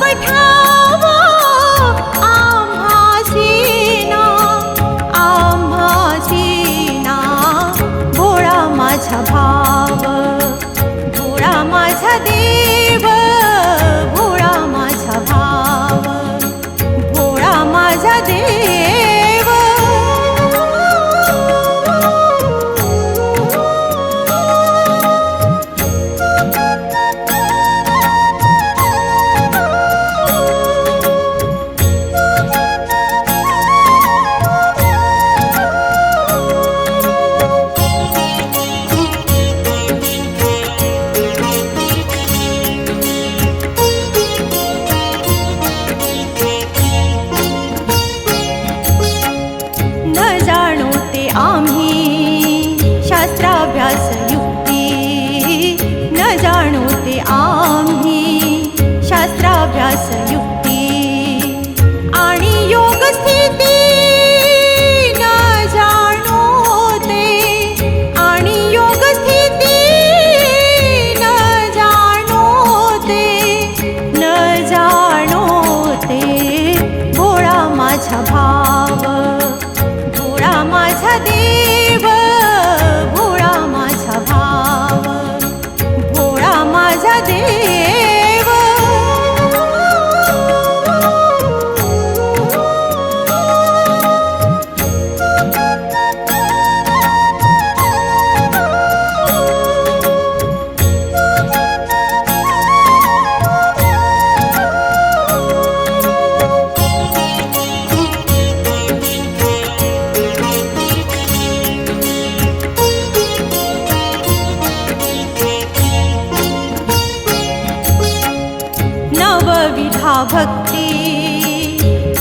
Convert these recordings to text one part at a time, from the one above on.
पठावा आम्हासीना आम्हासीना भोळा माझा भाव भोळा माझा देव भोळा माझा भाव भोळा माझा देव आम्ही शास्त्राभ्यास युक्ती न जाणो ते आम्ही शास्त्राभ्यास युक्ती आणि योग स्थिती न जाणो ते आणि योग स्थिती न जाणो ते न जाणो ते भोळा माझा भाव भोळा माझा देव भोळा माझा भाव भोळा माझा देव नवविधा भक्ती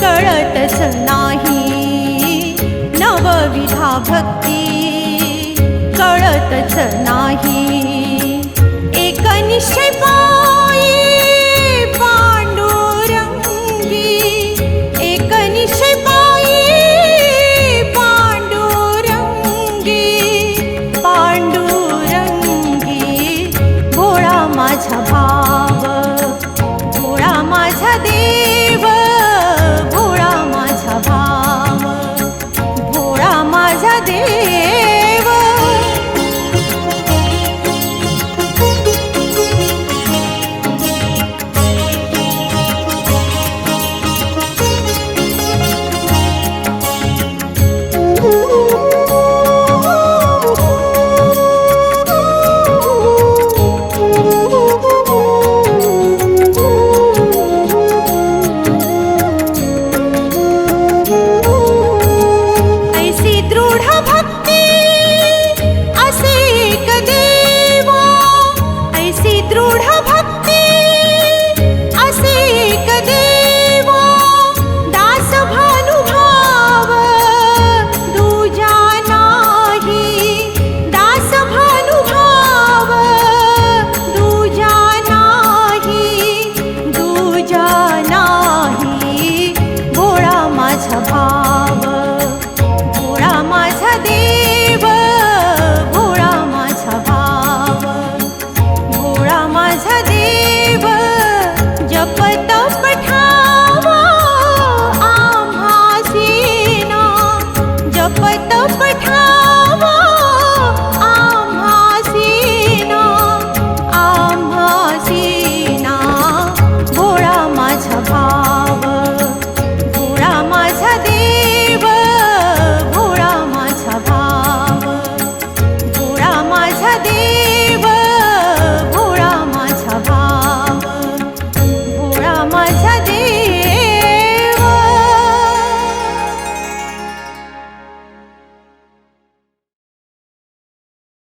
कळतच नाही नवविधा भक्ती कळतच नाही एक निश्चय